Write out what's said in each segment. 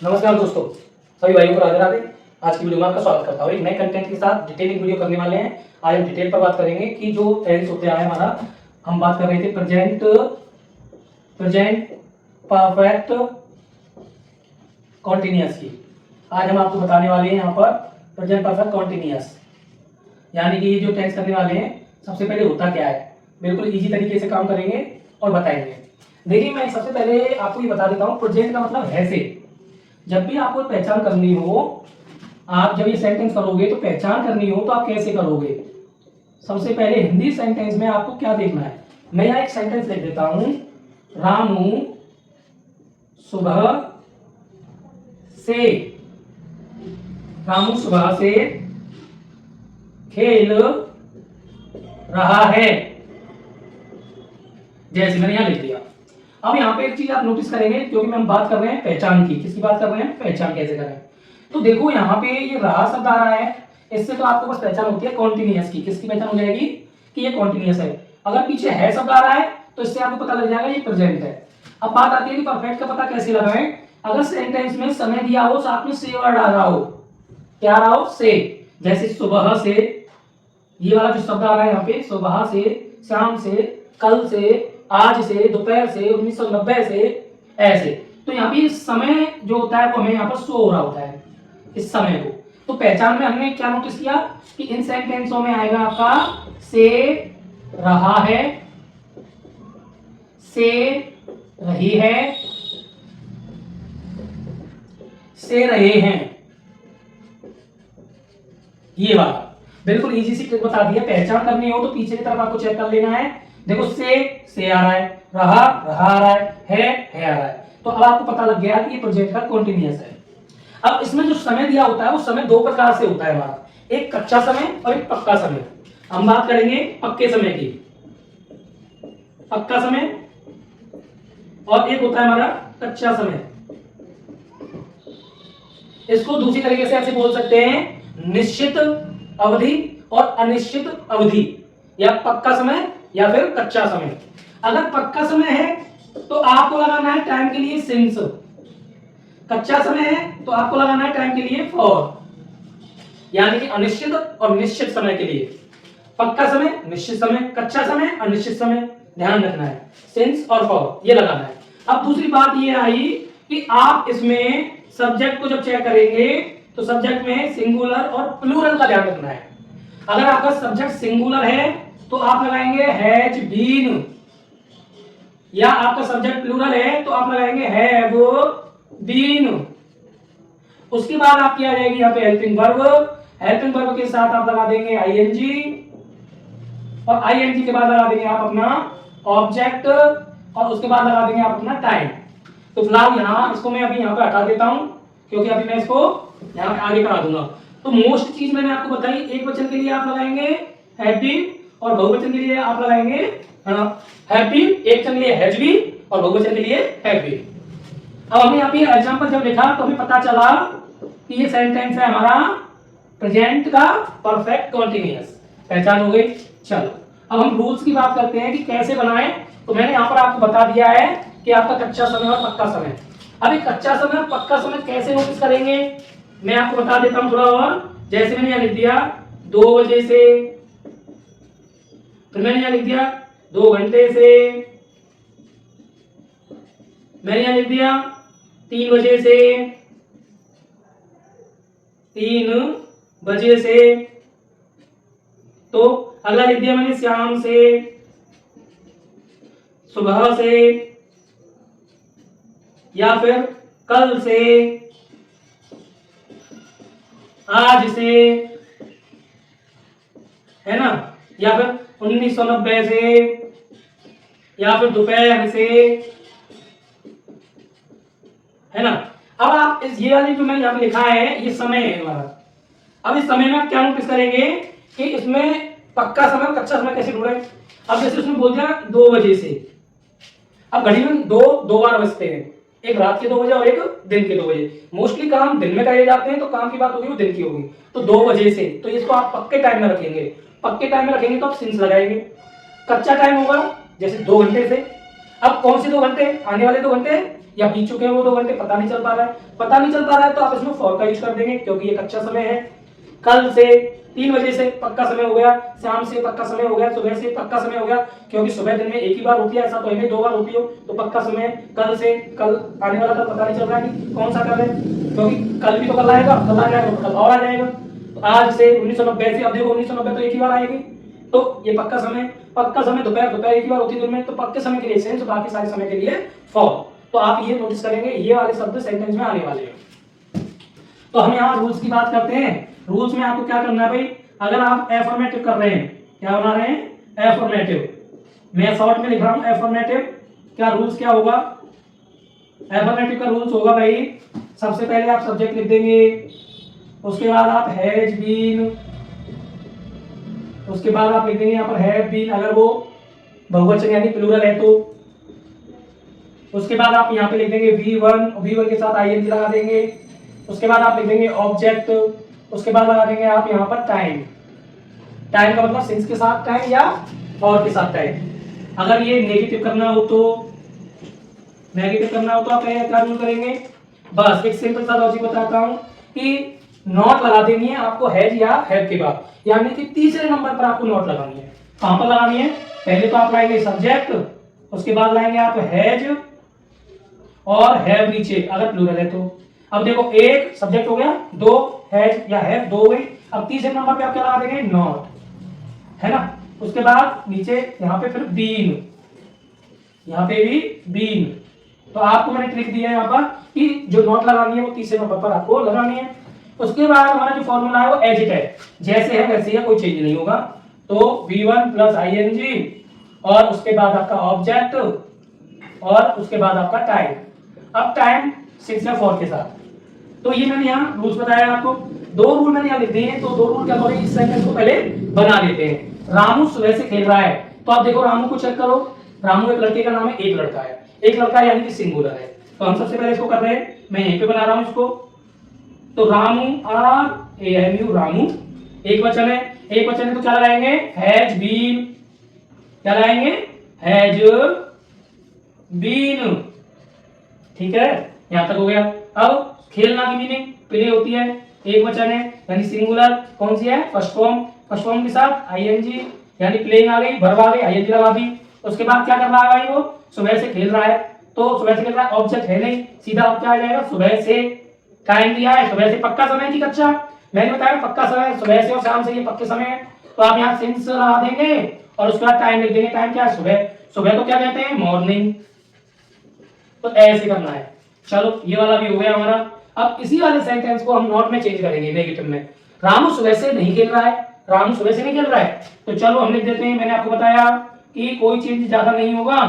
नमस्कार दोस्तों, सभी भाइयों को राधे राधे। आज की वीडियो में आपका स्वागत करता हूँ। एक नए कंटेंट के साथ डिटेलिंग वीडियो करने वाले हैं। आज हम डिटेल पर बात करेंगे कि जो टेंस होते हैं हमारा, हम बात कर रहे थे प्रेजेंट परफेक्ट कॉन्टिन्यूअस की। आज हम आपको बताने वाले हैं यहाँ पर प्रेजेंट परफेक्ट कॉन्टिन्यूअस, यानी कि ये जो टेंस करने वाले हैं सबसे पहले होता क्या है, बिल्कुल इजी तरीके से काम करेंगे और बताएंगे। देखिए, मैं सबसे पहले आपको ये बता देता हूँ, प्रेजेंट का मतलब है से। जब भी आपको पहचान करनी हो, आप जब ये सेंटेंस करोगे तो पहचान करनी हो तो आप कैसे करोगे। सबसे पहले हिंदी सेंटेंस में आपको क्या देखना है, मैं यहाँ एक सेंटेंस लिख देता हूं। रामू सुबह से, रामू सुबह से खेल रहा है, जैसे मैंने यहां लिख दिया। अब यहाँ पे एक चीज आप नोटिस करेंगे, क्योंकि हम बात कर रहे हैं पहचान की। किसकी बात कर रहे हैं? पहचान कैसे करें। तो देखो यहाँ पे ये रहा शब्द आ रहा है, इससे तो आपको बस पहचान होती है कॉन्टिन्यूअस की। किसकी पहचान हो जाएगी कि ये कॉन्टिन्यूअस है। अगर पीछे है शब्द आ रहा है तो इससे आपको पता लग जाएगा ये प्रेजेंट है। अब बात आती है कि परफेक्ट का पता कैसे लगाएं। अगर सेंटेंस में समय दिया हो, साथ में से वर्ड आ रहा हो, क्या आ रहा हो? से। जैसे सुबह से, ये वाला जो शब्द आ रहा है यहाँ पे, सुबह से, शाम से, कल से, आज से, दोपहर से, 1990 से, ऐसे। तो यहाँ पे समय जो होता है वो हमें यहाँ पर शो हो रहा होता है, इस समय को। तो पहचान में हमने क्या नोटिस किया कि इन सेंटेंसों में आएगा आपका से रहा है, से रही है, से रहे हैं, ये वाला। बिल्कुल इजी सी ट्रिक बता दी है। पहचान करनी हो तो पीछे की तरफ आपको चेक कर लेना है। देखो, से आ रहा है, रहा आ रहा है आ रहा है। तो अब आपको पता लग गया कि ये प्रेजेंट का कॉन्टिन्यूअस है। अब इसमें जो समय दिया होता है वो समय दो प्रकार से होता है हमारा, एक कच्चा समय और एक पक्का समय। हम बात करेंगे पक्के समय की। पक्का समय और एक होता है हमारा कच्चा समय। इसको दूसरी तरीके से ऐसे बोल सकते हैं, निश्चित अवधि और अनिश्चित अवधि, या पक्का समय या फिर कच्चा समय। अगर पक्का समय है तो आपको लगाना है टाइम के लिए सिंस, कच्चा समय है तो आपको लगाना है टाइम के लिए फॉर, यानी कि अनिश्चित और निश्चित समय के लिए। पक्का समय, निश्चित समय, कच्चा समय, अनिश्चित समय, ध्यान रखना है, सिंस और फॉर ये लगाना है। अब दूसरी बात ये आई कि आप इसमें सब्जेक्ट को जब चेक करेंगे तो सब्जेक्ट में सिंगुलर और प्लूरल का ध्यान रखना है। अगर आपका सब्जेक्ट सिंगुलर है तो आप लगाएंगे हैज बीन, या आपका सब्जेक्ट प्लूरल है तो आप लगाएंगे हैव बीन। उसके बाद आपकी आ जाएगी यहाँ पे हेल्पिंग वर्ब। हेल्पिंग वर्ब के साथ आप लगा देंगे आईएनजी, और आईएनजी के बाद लगा देंगे आप अपना ऑब्जेक्ट, और उसके बाद लगा देंगे आप अपना टाइम। तो फिलहाल यहाँ इसको मैं अभी यहाँ पे हटा देता हूँ, क्योंकि अभी मैं इसको यहाँ पे आगे करा दूंगा। तो मोस्ट चीज मैंने आपको बताई, एक वचन के लिए आप लगाएंगे हैप्पी और बहुवचन के लिए आप लगाएंगे हैप्पी। एक वचन के लिए हैज बीन और बहुवचन के लिए हैव बीन। अब हमने यहाँ पे एग्जांपल जब लिखा तो हमें पता चला कि ये सेंटेंस है हमारा प्रेजेंट का परफेक्ट कॉन्टिन्यूअस। पहचान हो गई। चलो अब हम रूल्स की बात करते हैं कि कैसे बनाएं। तो मैंने यहाँ पर आपको बता दिया है कि आपका कच्चा समय और पक्का समय। अभी कच्चा समय और पक्का समय कैसे नोटिस करेंगे मैं आपको बता देता हूं थोड़ा और। जैसे मैंने यहाँ लिख दिया 2 बजे से, फिर मैंने यहाँ लिख दिया 2 घंटे से, मैंने यहाँ लिख दिया 3 बजे से, 3 बजे से। तो अगला लिख दिया मैंने शाम से, सुबह से, या फिर कल से, आज से, है ना, या फिर 1990 से, या फिर दोपहर से, है ना। अब आप इस ये वाली जो मैंने यहाँ पे लिखा है ये समय है हमारा। अब इस समय में आप क्या नोटिस करेंगे कि इसमें पक्का समय और कच्चा समय कैसे ढूंढे। अब जैसे उसने बोल दिया 2 बजे से, अब घड़ी में दो बार बजते हैं, एक रात के 2 बजे और एक दिन के 2 बजे। मोस्टली काम दिन में करे जाते हैं तो काम की बात होगी वो दिन की होगी। तो 2 बजे से, तो इसको आप पक्के टाइम में रखेंगे। पक्के टाइम में रखेंगे तो आप सिंस लगाएंगे। कच्चा टाइम होगा जैसे 2 घंटे से। अब कौन से 2 घंटे? आने वाले 2 घंटे या बीत चुके हैं वो 2 घंटे, पता नहीं चल पा रहा है। पता नहीं चल पा रहा है तो आप इसमें फॉर का यूज कर देंगे, क्योंकि ये कच्चा समय है। कल से 3 बजे से पक्का समय हो गया, शाम से पक्का समय हो गया, सुबह से पक्का समय हो गया, क्योंकि सुबह दिन में एक ही बार होती है, ऐसा तो है 2 बार होती हो, तो पक्का समय कल से। कल आने वाला कल पता नहीं चल रहा है कि कौन सा कल है, क्योंकि कल भी तो कल आएगा, कल आ जाएगा तो कल और आ जाएगा। तो आज से 1990 से, अब देखो 1990 तो एक ही बार आएगी, तो ये पक्का समय दोपहर एक ही बार होती है दिन में, तो पक्के समय के लिए सेंस, बाकी सारे समय के लिए फॉर। तो आप ये नोटिस करेंगे ये वाले शब्द सेंटेंस में आने वाले हैं। तो हम यहाँ रूल्स की बात करते हैं। रूल्स में आपको क्या करना है भाई, अगर आप एफर्मेटिव कर रहे हैं, क्या बना रहे हैं, एफर्मेटिव, मैं शॉर्ट में लिख रहा हूं एफर्मेटिव, क्या रूल्स क्या होगा, एफर्मेटिव का रूल्स होगा भाई, सबसे पहले आप सब्जेक्ट लिख देंगे, उसके बाद आप हैज बीन, उसके बाद आप लिख देंगे यहाँ पर हैव बीन अगर वो बहुवचन यानी प्लूरल है तो। उसके बाद आप यहाँ पे लिख देंगे V1 के साथ ing लगा देंगे। उसके बाद आप लिख देंगे ऑब्जेक्ट, उसके बाद लगा देंगे आप यहाँ पर टाइम का मतलब सिंस के साथ टाइम या और के साथ टाइम। अगर ये नेगेटिव करना हो तो आप क्या यूज करेंगे, बस एक सिंपल सा लॉजिक बताता हूँ कि नॉट लगा देनी है आपको हैज या हैव के बाद, यानी कि तीसरे नंबर पर आपको नॉट लगानी है। कहां पर लगानी है, पहले तो आप लाएंगे सब्जेक्ट, उसके बाद लाएंगे आप हैज और हैव नीचे अगर प्लूरल है तो। अब देखो एक सब्जेक्ट हो गया, 2 हैज या हैव 2 हो गई, अब तीसरे नंबर पे आप क्या लगा देंगे, नॉट, है ना। उसके बाद नीचे यहाँ पे फिर बीन, यहाँ पे भी बीन। तो आपको मैंने ट्रिक दिया है यहाँ पर कि जो नॉट लगानी है वो तीसरे नंबर पर आपको लगानी है। उसके बाद हमारा जो फॉर्मूला है वो एज इट है, जैसे है वैसे ही, कोई चेंज नहीं होगा। तो V1 प्लस ing और उसके बाद आपका ऑब्जेक्ट और उसके बाद आपका टाइम। अब टाइम 6 या 4 के साथ। तो ये मैंने यहाँ रूल्स बताया आपको, 2 रूल मैंने यहाँ लिख दिए हैं। तो 2 रूल क्या करेंगे, इस सेंटेंस को पहले बना लेते हैं। रामू सुबह से खेल रहा है, तो आप देखो रामू को चेक करो, रामू एक लड़के का नाम है, एक लड़का है, एक लड़का यानी कि सिंगुलर है। तो हम सबसे पहले इसको कर रहे हैं, मैं यहीं पे बना रहा हूं इसको। तो रामू RAMU रामू एक वचन है तो क्या लगाएंगे, हैज बीन, क्या लगाएंगे, हैज बीन, ठीक है, यहां तक हो गया। अब खेलना की मीनिंग प्ले होती है, एक वचन है यानी सिंगुलर, कौन सी है, फर्स्ट फॉर्म के साथ ing यानी प्लेइंग आ गई, वर्ब आ गई, ing लगा दी। उसके बाद क्या कर रहा है भाई, वो सुबह से खेल रहा है, तो सुबह से खेल रहा है ऑब्जेक्ट है नहीं, सीधा अब क्या आ जाएगा, सुबह से। टाइम दिया है, सुबह से पक्का समय की कच्चा, मैंने बताया पक्का समय सुबह से और शाम से, ये पक्के समय है। तो आप यहाँ सिंस लगा देंगे और उसके बाद टाइम लिख देंगे, टाइम क्या है, सुबह तो क्या कहते हैं, मॉर्निंग। तो ऐसे करना है। चलो ये वाला भी हो गया हमारा। अब इसी वाले सेंटेंस को हम नॉट में चेंज करेंगे, नेगेटिव में। रामू सुबह से नहीं खेल रहा है, तो चलो हम लिख देते हैं, मैंने आपको बताया कि कोई चेंज ज्यादा नहीं होगा,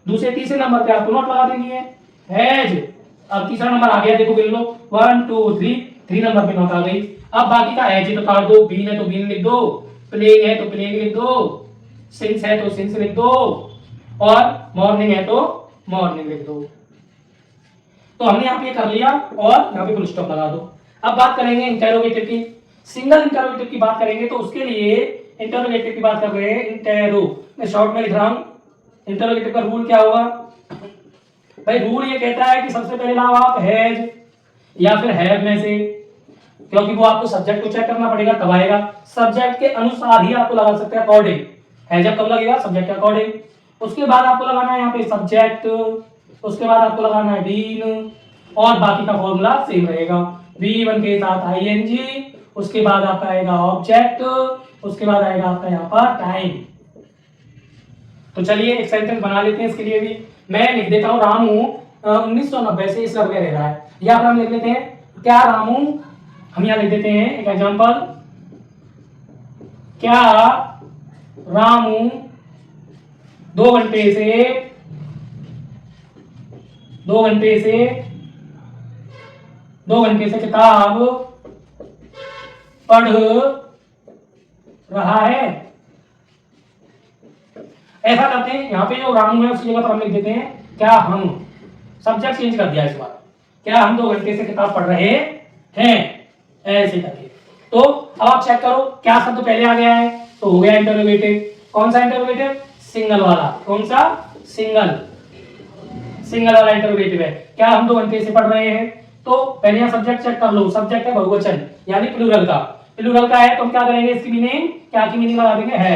तीसरे नंबर पे आपको नॉट लगा देनी है, हैज। अब तीसरा नंबर आ गया, देखो गिन लो, 1 2 3 नंबर पे नॉट आ गई। अब बाकी का हैज तो काट दो, बीन है तो बीन लिख दो, प्लेइंग है तो प्लेइंग लिख दो, सिंस है तो सिंस लिख दो, और मॉर्निंग है तो मॉर्निंग लिख दो। तो हमने यहाँ पे कर लिया और यहाँ पे फुल स्टॉप लगा दो। अब बात करेंगे इंटेरोगेटिव की, सिंगल इंटेरोगेटिव की बात करेंगे। तो उसके लिए इंटेरोगेटिव की बात कर रहे हैं, इंटेरो, मैं शॉर्ट में लिख रहा हूँ। इंटेरोगेटिव का रूल क्या होगा भाई, रूल ये कहता है कि सबसे पहले लाओ आप हैज या फिर हैव में से, क्योंकि वो आपको सब्जेक्ट को चेक करना पड़ेगा तब आएगा, सब्जेक्ट के अनुसार ही आपको लगा सकते हैं, अकॉर्डिंग। हैज कब लगेगा, सब्जेक्ट के अकॉर्डिंग। उसके बाद आपको लगाना है यहाँ पे सब्जेक्ट, उसके बाद आपको लगाना है बीन, और बाकी का फॉर्मूला सेम रहेगा, V1 के साथ ing, उसके बाद आपका आएगा ऑब्जेक्ट, उसके बाद आएगा आपका यहाँ पर टाइम। तो चलिए एक सेंटेंस बना लेते हैं इसके लिए भी। मैं लिख देता हूँ, रामू 1990 से इस घर में रह रहा है, या फिर हम लिख लेते हैं क्या रामू, हम यहाँ लिख देते हैं एक एग्जांपल, क्या रामू 2 घंटे से किताब पढ़ रहा है। ऐसा करते हैं, यहाँ पे जो रामू है उसकी जगह पर हम लिख देते हैं क्या हम, सब्जेक्ट चेंज कर दिया इस बार, क्या हम 2 घंटे से किताब पढ़ रहे हैं, ऐसे करके। तो अब आप चेक करो क्या शब्द पहले आ गया है, तो हो गया इंटरोगेटिव। कौन सा इंटरोगेटिव, सिंगल वाला, कौन सा, सिंगल सिंगल वाला इंटरोगेटिव है। क्या हम 2 घंटे से पढ़ रहे हैं? तो पहले यहाँ सब्जेक्ट चेक कर लो। सब्जेक्ट है बहुवचन यानी प्लूरल का। प्लूरल का है तो हम क्या करेंगे, इसकी मीनिंग क्या की मीनिंग लगा देंगे, है।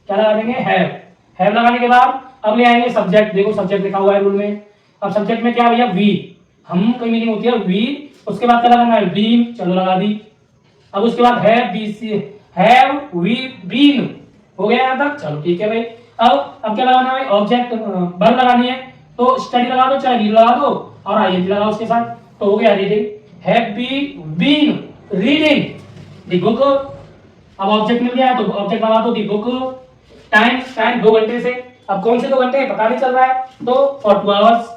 क्या लगा देंगे, है लगाने के बाद अब ले आएंगे सब्जेक्ट। देखो सब्जेक्ट लिखा हुआ है रूल में। अब सब्जेक्ट में क्या भैया, वी। हम कोई मीनिंग होती है वी, उसके बाद क्या लगाना है, बीन। चलो लगा दी। अब उसके बाद हैव वी बीन, हो गया यहां तक। चलो ठीक है भाई। अब क्या लगाना है भाई, ऑब्जेक्ट वर्ब लगानी है। तो स्टडी लगा दो चाहे रीड लगा दो और आईएनजी लगाओ उसके साथ, तो हो गया reading. Have been reading the book. अब ऑब्जेक्ट मिल गया तो ऑब्जेक्ट लगा दो द बुक। टाइम 2 घंटे से। अब कौन से 2 घंटे हैं पता नहीं चल रहा है, तो फॉर 2 आवर्स।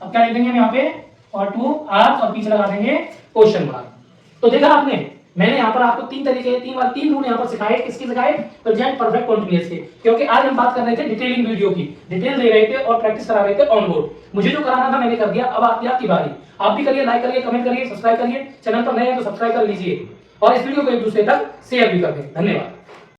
अब क्या लिख देंगे हम यहाँ पे, फॉर 2 आवर्स और पीछे लगा देंगे क्वेश्चन मार्क। तो देखा आपने, मैंने यहाँ पर आपको 3 तरीके 3 रूल यहाँ पर सिखाए। किसके सिखाए, प्रेजेंट परफेक्ट कंटीन्यूअस के। क्योंकि आज हम बात कर रहे थे डिटेलिंग वीडियो की, डिटेल दे रहे थे और प्रैक्टिस करा रहे थे ऑन बोर्ड। मुझे जो कराना था मैंने कर दिया, अब आपकी बारी। आप भी करिए, लाइक करिए, कमेंट करिए, सब्सक्राइब करिए। चैनल पर नए हैं तो सब्सक्राइब कर लीजिए और इस वीडियो को एक दूसरे तक शेयर भी कर दें। धन्यवाद।